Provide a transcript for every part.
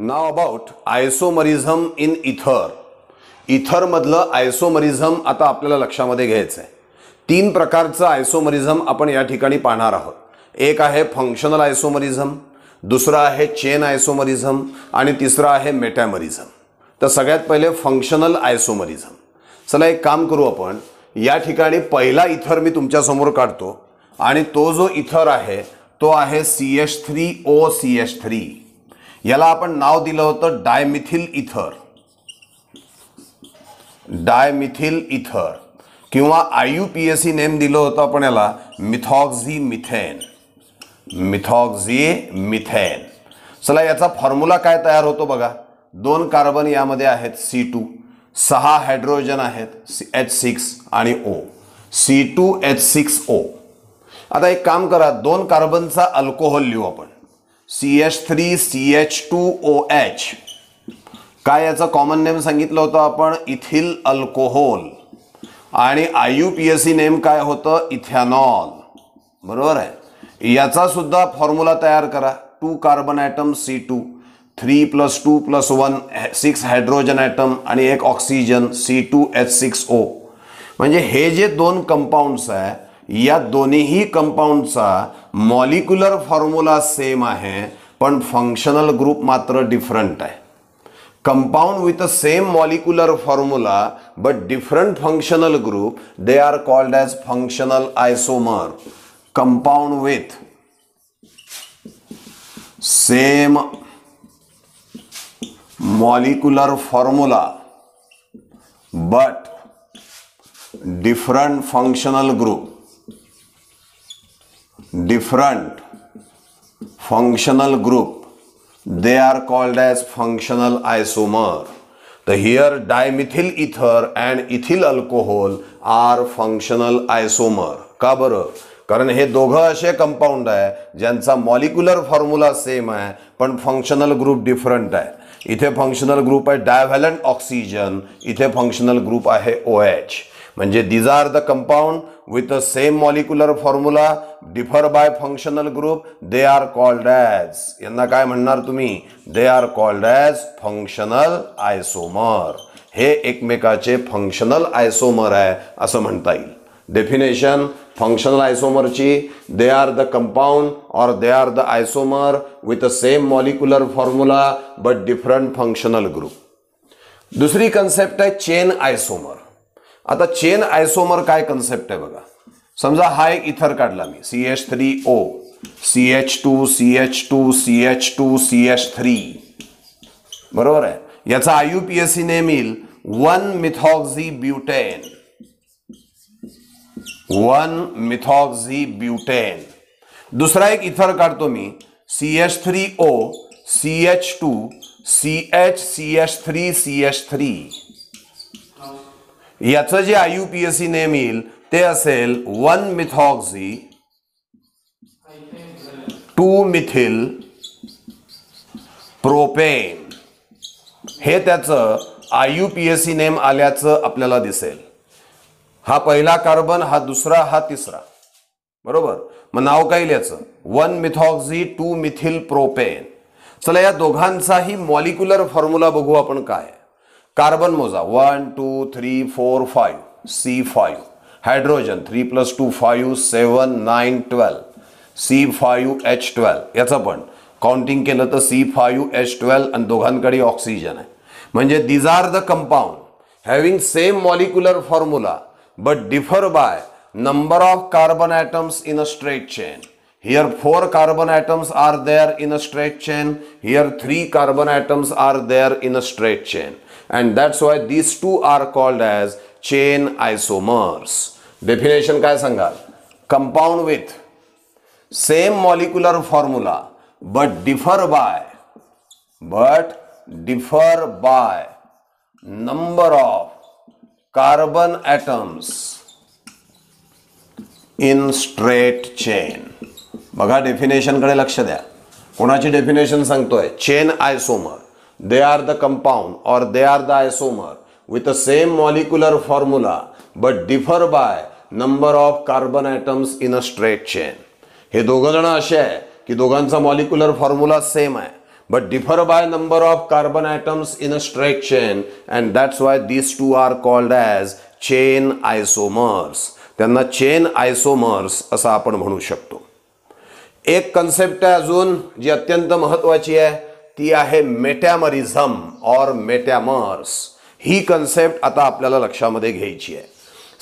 Now about आयसोमरिझम in इथर. इथर मधलं आयसोमरिझम आता आपल्याला लक्षामध्ये घ्यायचं आहे. तीन प्रकारचं आयसोमरिझम आपण या ठिकाणी पाहणार आहोत. एक आहे फंक्शनल आयसोमरिझम, दुसरा आहे चेन आयसोमरिझम आणि तिसरा आहे मेटॅमरिझम. तर सगळ्यात पहिले फंक्शनल आयसोमरिझम. चला एक काम करू आपण. या ठिकाणी पहिला इथर मी तुमच्या समोर काढतो आणि तो जो इथर आहे तो आहे CH3OCH3. याला आपण नाव दिलं होतं डायमिथिल इथर. डायमिथिल इथर किंवा IUPAC नेम दिलं होतं आपण याला मिथॉक्झीमिथेन. मिथॉक्झीमिथेन. चला याचा फॉर्म्युला काय तयार होतो बघा. 2 कार्बन यामध्ये आहेत C2, 6 हायड्रोजन आहेत H6 आणि O, C2H6O. आता एक काम करा, 2 कार्बनचा अल्कोहोल लिहू आपण. CH3CH2OH. काय याचा कॉमन नेम सांगितलं होतं आपण? Ethyl alcohol. आणि IUPAC नेम काय होतं? इथेनॉल. बरोबर आहे. याचा सुद्धा फॉर्म्युला तयार करा. 2 carbon item C2, 3 + 2 + 1 6 hydrogen item आणि 1 ऑक्सिजन C2H6O. म्हणजे हे जे 2 कंपाऊंड्स आहे या दोन्ही कंपाऊंडचा मॉलिक्युलर फॉर्म्युला सेम आहे पण फंक्शनल ग्रुप मात्र डिफरंट आहे. Compound with the same molecular formula but different functional group, they are called as functional isomer. Compound with same molecular formula but different functional group, they are called as functional isomer. So here dimethyl ether and ethyl alcohol are functional isomer. का बरं? कारण हे दोघं असे compound आहे ज्यांचा molecular formula same आहे पण फंक्शनल ग्रुप डिफरंट आहे. इथे फंक्शनल ग्रुप आहे डायव्हॅलंट ऑक्सिजन, इथे फंक्शनल ग्रुप आहे OH. म्हणजे these are the compound with the same molecular formula differ by functional group, they are called as, यांना काय म्हणणार तुम्ही? They are called as functional isomer. हे एकमेकाचे फंक्शनल आयसोमर आहे असं म्हणता येईल. डेफिनेशन फंक्शनल आयसोमरची, दे आर द कंपाऊंड और they are the isomer with the same molecular formula but different functional group. दुसरी कन्सेप्ट आहे चेन आयसोमर. आता चेन आयसोमर काय कन्सेप्ट आहे बघा. समजा हा एक इथर काढला मी CH3O, CH2 CH2 CH2 CH3. बरोबर आहे. याचा IUPAC नेम येईल 1-methoxybutane. 1-methoxybutane. दुसरा एक इथर काढतो मी CH3O, CH2 CH3 CH3. याचं जे IUPAC नेम येईल ते असेल 1-methoxy 2-methyl propane. हे त्याचं IUPAC नेम आल्याचं आपल्याला दिसेल. हा पहिला कार्बन, हा दुसरा, हा तिसरा. बरोबर. मग नाव काय याचं? 1-methoxy 2-methyl propane. चला या दोघांचाही मॉलिक्युलर फॉर्म्युला बघू आपण काय. कार्बन मोजा 1 2 3 4 5 C5. Hydrogen 3 + 2 5 7 9 12 C5H12. याचं पण काउंटिंग केलं तर C5H12 आणि दोघांकडे ऑक्सिजन आहे. म्हणजे these are the compound having same molecular formula but differ by number of carbon atoms in a straight chain. Here 4 carbon atoms are there in a straight chain. Here 3 carbon atoms are there in a straight chain. And that's why these two are called as chain isomers. Definition काय सांगाल? Compound with same molecular formula but differ by number of carbon atoms in straight chain. बघा डेफिनेशनकडे लक्ष द्या. कोणाची definition सांगतोय? Chain isomer. They are the compound और they are the isomer with the same molecular formula but differ by number of carbon atoms in a straight chain. हे दोघं जण असे आहे की दोघांचा मॉलिक्युलर फॉर्म्युला सेम आहे but differ by number of carbon atoms in a straight chain, and that's why these two are called as chain isomers. त्यांना chain आयसोमर्स असं आपण म्हणू शकतो. एक कन्सेप्ट आहे अजून जी अत्यंत महत्वाची आहे, ती आहे मेटॅमरिझम और मेटॅमर्स. ही कन्सेप्ट आता आपल्याला लक्षामध्ये घ्यायची आहे.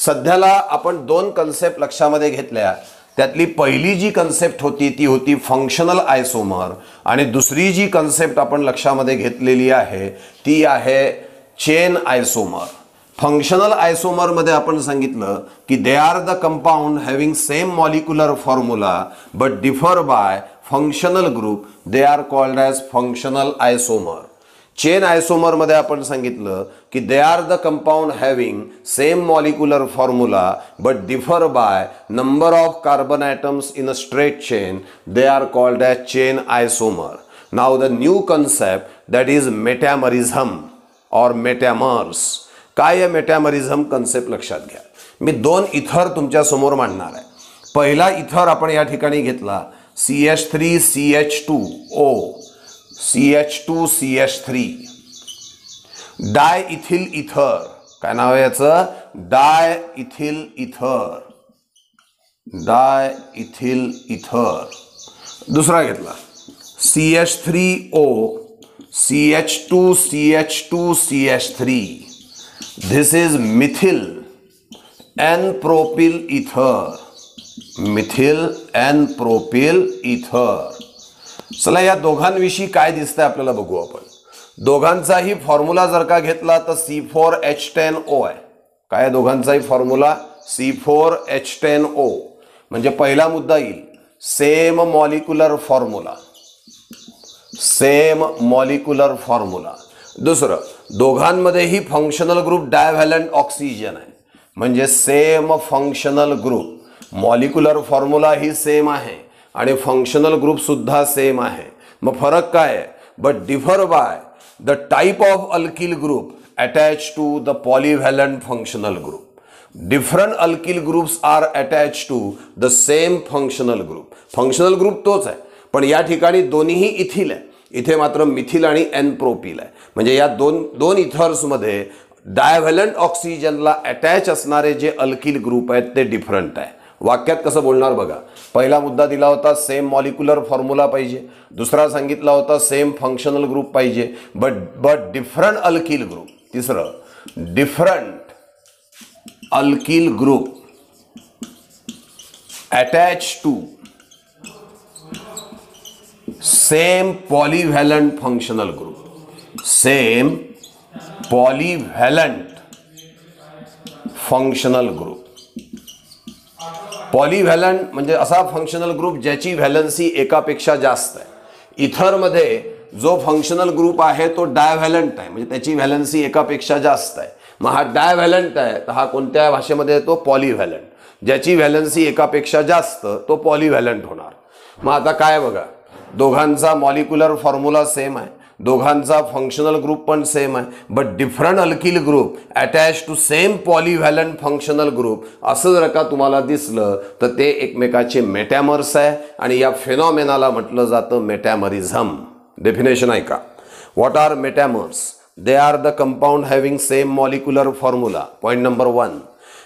सध्याला आपण दोन कन्सेप्ट लक्षामध्ये घेतल्या. त्यातली पहिली जी कन्सेप्ट होती ती होती फंक्शनल आयसोमर, आणि दुसरी जी कन्सेप्ट आपण लक्षामध्ये घेतलेली आहे ती आहे चेन आयसोमर. फंक्शनल आयसोमर मध्ये आपण सांगितलं की they are the compound having same molecular formula but differ by functional group, they are called as functional isomer. Chain isomer मध्ये आपण सांगितलं की they are the compound having same molecular formula but differ by number of carbon atoms in a straight chain, they are called as chain isomer. Now the new concept that is metamerism or metamers. काय मेटॅमरिझम concept लक्षात घ्या. मी दोन इथर तुमच्या समोर मांडणार आहे. पहिला इथर आपण या ठिकाणी घेतला CH3CH2O, CH2CH3, डाय इथिल इथर. काय नाव आहे याचं? डाय इथिल इथर, डाय इथिल इथर. दुसरा घेतला CH3O, CH2CH2CH3. This is methyl N-propyl ether, methyl N-propyl ether. चला या दोघांविषयी काय दिसतंय आपल्याला बघू आपण. दोघांचाही फॉर्म्युला जर का घेतला तर C4H10O आहे. काय दोघांचाही फॉर्म्युला C4H10O. म्हणजे पहिला मुद्दा येईल same molecular formula, same molecular formula. दुसरं, दोघांमध्येही फंक्शनल ग्रुप डायव्हॅलंट ऑक्सिजन आहे, म्हणजे same functional group. Molecular formula ही सेम आहे आणि फंक्शनल ग्रुप सुद्धा सेम आहे. मग फरक काय आहे? But differ by the type of alkyl group attach to the polyvalent functional group. Different alkyl groups are attach to the same functional group. Functional group तोच आहे, पण या ठिकाणी दोन्हीही इथिल आहे. इथे मात्र मिथिल आणि एन प्रोपिल आहे. म्हणजे या दोन इथर्समध्ये डायव्हॅलंट ऑक्सिजनला अटॅच असणारे जे अल्किल ग्रुप आहेत ते डिफरंट आहे. वाक्यात कसं बोलणार बघा. पहिला मुद्दा दिला होता सेम मॉलिक्युलर फॉर्म्युला पाहिजे, दुसरा सांगितला होता सेम फंक्शनल ग्रुप पाहिजे बट डिफरंट अल्किल ग्रुप. तिसरं, different alkyl group attach to same polyvalent functional group, same polyvalent functional group. Polyvalent म्हणजे असा फंक्शनल ग्रुप ज्याची व्हॅलन्सी एकापेक्षा जास्त आहे. इथरमध्ये जो फंक्शनल ग्रुप आहे तो डायव्हॅलंट आहे, म्हणजे त्याची व्हॅलन्सी एकापेक्षा जास्त आहे. मग हा डायव्हॅलंट आहे तर हा कोणत्या भाषेमध्ये येतो? पॉलीव्हॅलंट. ज्याची व्हॅलन्सी एकापेक्षा जास्त तो पॉलीव्हॅलंट होणार. मग आता काय बघा, दोघांचा मॉलिक्युलर फॉर्म्युला सेम आहे, दोघांचा फंक्शनल ग्रुप पण सेम आहे, but different alkyl group attach to same polyvalent functional group असं जर का तुम्हाला दिसलं तर ते एकमेकाचे मेटॅमर्स आहे आणि या फेनॉमेनाला म्हटलं जातं मेटॅमरिझम. डेफिनेशन ऐका. What are metamers? They are the compound having same molecular formula, point number 1.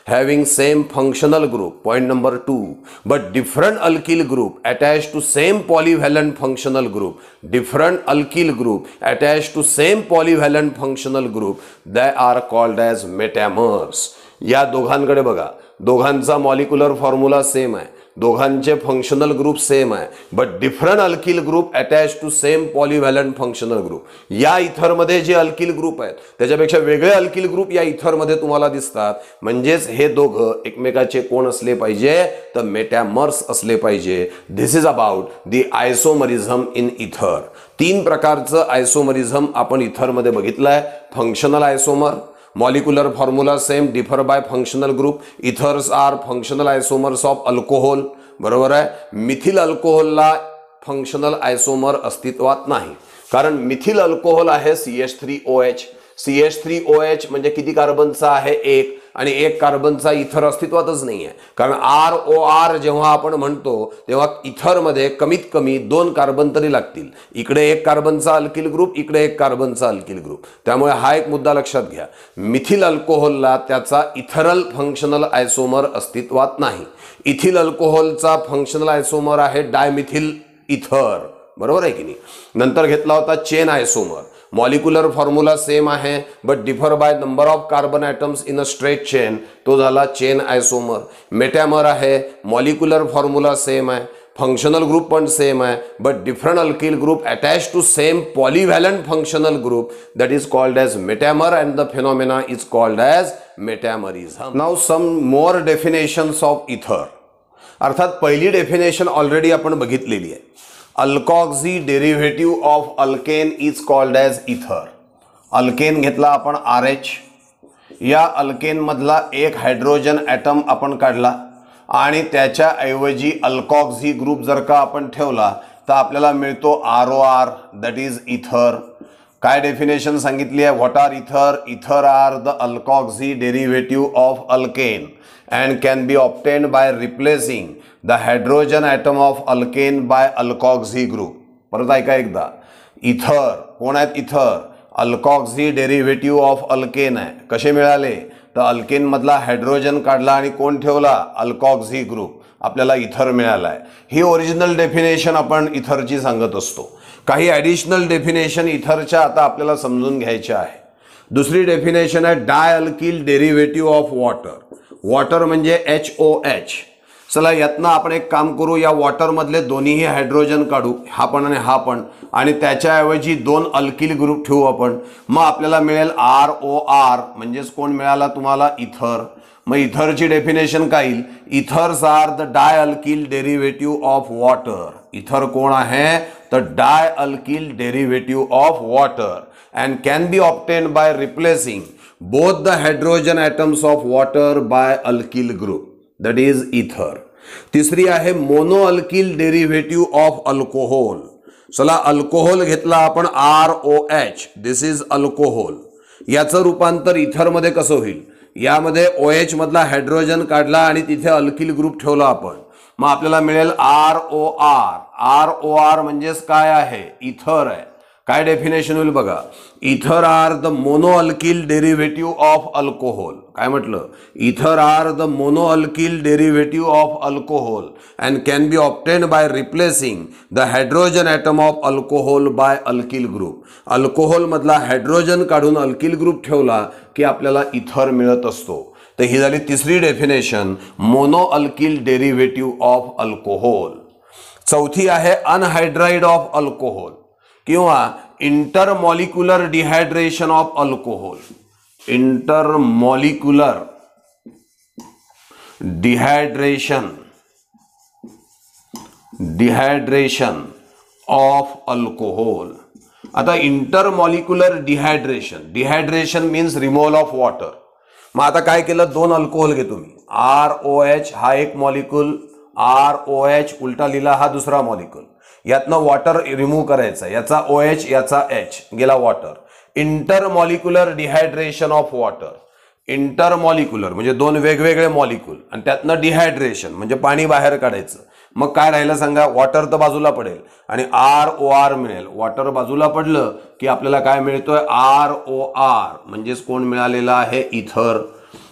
having same functional group, point number 2, but different alkyl group attached to same polyvalent functional group, different alkyl group attached to same polyvalent functional group, they are called as metamers. या दोघांकडे बघा, दोघांचा molecular formula same आहे, दोघांचे functional group same आहे, but different alkyl group attach to same polyvalent functional group. या इथरमध्ये जे अल्किल ग्रुप आहेत त्याच्यापेक्षा वेगळे अल्किल ग्रुप या इथरमध्ये तुम्हाला दिसतात. म्हणजेच हे दोघं एकमेकाचे कोण असले पाहिजे? तर मेटॅमर्स असले पाहिजे. This is about the isomerism in ether. 3 प्रकारचं आयसोमरिझम आपण इथरमध्ये बघितलंय. Functional isomer, molecular formula same, differ by functional group. Ethers are functional isomers of alcohol. बरोबर आहे. मिथिल अल्कोहोलला फंक्शनल आयसोमर अस्तित्वात नाही, कारण मिथिल अल्कोहोल आहे CH3OH. CH3OH म्हणजे किती कार्बनचा आहे? 1. आणि एक कार्बनचा इथर अस्तित्वातच नाही आहे, कारण ROR जेव्हा आपण म्हणतो तेव्हा इथरमध्ये कमीत कमी 2 कार्बन तरी लागतील. इकडे एक कार्बनचा अल्किल ग्रुप, इकडे एक कार्बनचा अल्किल ग्रुप. त्यामुळे हा एक मुद्दा लक्षात घ्या. मिथिल अल्कोहोलला त्याचा इथरल फंक्शनल आयसोमर अस्तित्वात नाही. इथिल अल्कोहोलचा फंक्शनल आयसोमर आहे डायमिथिल इथर, बरोबर आहे की नाही. नंतर घेतला होता chain isomer. Molecular formula same आहे but differ by number of carbon atoms in a straight chain, तो झाला चेन आयसोमर. मेटॅमर आहे, मॉलिक्युलर फॉर्म्युला सेम आहे, फंक्शनल ग्रुप पण सेम आहे but different alkyl group attach to same polyvalent functional group, that is called as metamer and the phenomena is called as metamerism. Now some more definitions of ether. अर्थात पहिली definition already आपण बघितलेली आहे. Alkoxy derivative of alkane is called as ether. Alkane घेतला आपण RH. या अल्केनमधला एक hydrogen item आपण काढला आणि त्याच्याऐवजी अल्कॉक्सी ग्रुप जर का आपण ठेवला तर आपल्याला मिळतो ROR, दॅट इज इथर. काय डेफिनेशन सांगितली आहे? What are ether? Ether are the alkoxy derivative of alkane and can be obtained by replacing the hydrogen atom of alkane by alkoxy group. परत ऐका एकदा. इथर कोण आहेत? इथर अल्कॉक्सी डेरिव्हेटिव्ह ऑफ अल्केन आहे. कसे मिळाले? तर अल्केन मधला हायड्रोजन काढला आणि कोण ठेवला? अल्कॉक्सी ग्रुप. आपल्याला इथर मिळाला आहे. ही ओरिजिनल डेफिनेशन आपण इथरची सांगत असतो. काही ॲडिशनल डेफिनेशन इथरच्या आता आपल्याला समजून घ्यायच्या आहे. दुसरी डेफिनेशन आहे di alkyl derivative of water. Water म्हणजे HOH. चला यातनं आपण एक काम करू. या वॉटरमधले दोन्हीही हायड्रोजन काढू, हा पण आणि हा पण, आणि त्याच्याऐवजी 2 अल्किल ग्रुप ठेवू आपण. मग आपल्याला मिळेल ROR, म्हणजेच कोण मिळाला तुम्हाला? इथर. मग इथरची डेफिनेशन काय येईल? Ethers are the di alkyl derivative of water. Ether कोण आहे? तर di alkyl derivative of water and can be obtained by replacing both the hydrogen atoms of water by alkyl group, that is ether. तिसरी आहे mono alkyl derivative of alcohol. चला alcohol घेतला आपण ROH, this is alcohol. याचं रूपांतर इथरमध्ये कसं होईल? यामध्ये OH मधला हायड्रोजन काढला आणि तिथे अल्किल ग्रुप ठेवला आपण. मग आपल्याला मिळेल ROR. ROR म्हणजेच काय आहे? इथर आहे. काय डेफिनेशन होईल बघा? Ether are the mono alkyl derivative of alcohol. काय म्हटलं? Ether are the mono alkyl derivative of alcohol and can be obtained by replacing the hydrogen atom of alcohol by alkyl group. Alcohol मधला hydrogen काढून alkyl group ठेवला की आपल्याला इथर मिळत असतो. तर ही झाली तिसरी definition, mono alkyl derivative of alcohol. चौथी आहे अनहायड्राइड ऑफ अल्कोहोल किंवा intermolecular dehydration of alcohol. Intermolecular dehydration of alcohol. आता intermolecular dehydration means removal of water. मग आता काय केलं? 2 अल्कोहोल घेतो मी. ROH हा एक मॉलिक्युल, ROH उलटा लिहिला हा दुसरा मॉलिक्युल. यातनं वॉटर रिमूव्ह करायचा. याचा OH, याचा H, गेला water. Intermolecular dehydration of water. Intermolecular म्हणजे 2 वेगवेगळे मॉलिक्युल आणि त्यातनं डिहायड्रेशन म्हणजे पाणी बाहेर काढायचं. मग काय राहिलं सांगा? वॉटर तर बाजूला पडेल आणि ROR मिळेल. वॉटर बाजूला पडलं की आपल्याला काय मिळतोय? ROR म्हणजेच कोण मिळालेला आहे? इथर.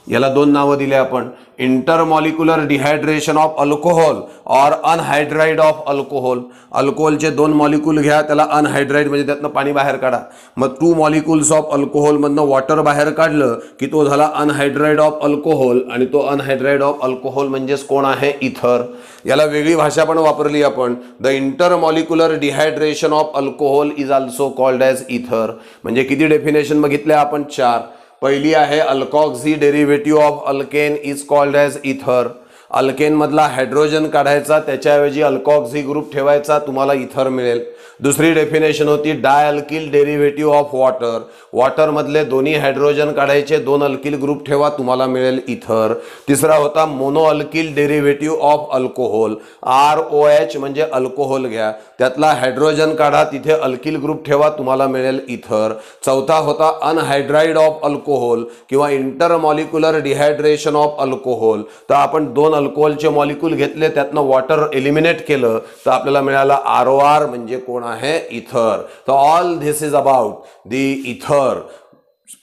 याला 2 नावं दिले आपण. इंटरमॉलिक्युलर डिहायड्रेशन ऑफ अल्कोहोल और अनहायड्राइड ऑफ अल्कोहोल. अल्कोहोलचे 2 मॉलिक्यूल घ्या, त्याला अनहायड्राइड म्हणजे त्यातनं पाणी बाहेर काढा. मग 2 मॉलिक्युल्स ऑफ अल्कोहोलमधनं वॉटर बाहेर काढलं की तो झाला अनहायड्राइड ऑफ अल्कोहोल आणि तो अनहायड्राइड ऑफ अल्कोहोल म्हणजेच कोण आहे? इथर. याला वेगळी भाषा पण वापरली आपण. The intermolecular dehydration of alcohol is also called as ether. म्हणजे किती डेफिनेशन बघितल्या आपण? 4. पहिली आहे alkoxy derivative of alkane is called as ether. Alkane मधला हायड्रोजन काढायचा, त्याच्याऐवजी अल्कॉक्सी ग्रुप ठेवायचा, तुम्हाला इथर मिळेल. दुसरी डेफिनेशन होती डायअल्किल डेरिव्हेटिव्ह ऑफ वॉटर. वॉटर मधले दोन्ही हायड्रोजन काढायचे, 2 अल्किल ग्रुप ठेवा, तुम्हाला मिळेल इथर. तिसरा होता mono alkyl derivative of alcohol. ROH म्हणजे अल्कोहोल घ्या, त्यातला हायड्रोजन काढा, तिथे अल्किल ग्रुप ठेवा, तुम्हाला मिळेल इथर. चौथा होता अनहायड्राइड ऑफ अल्कोहोल किंवा इंटरमॉलिक्युलर डिहायड्रेशन ऑफ अल्कोहोल. तर आपण 2 अल्कोहोलचे मॉलिक्यूल घेतले, त्यातनं वॉटर एलिमिनेट केलं, तर आपल्याला मिळाला ROR म्हणजे कोण आहे इथर. तर all this is about the इथर.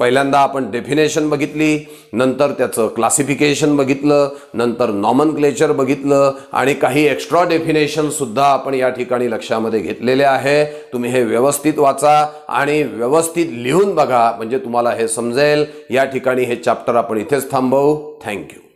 पहिल्यांदा आपण डेफिनेशन बघितली, नंतर त्याचं क्लासिफिकेशन बघितलं, नंतर नॉमनक्लेचर बघितलं आणि काही एक्स्ट्रा डेफिनेशन सुद्धा आपण या ठिकाणी लक्षामध्ये घेतलेले आहे. तुम्ही हे व्यवस्थित वाचा आणि व्यवस्थित लिहून बघा, म्हणजे तुम्हाला हे समजेल. या ठिकाणी हे चॅप्टर आपण इथेच थांबवू. थँक्यू.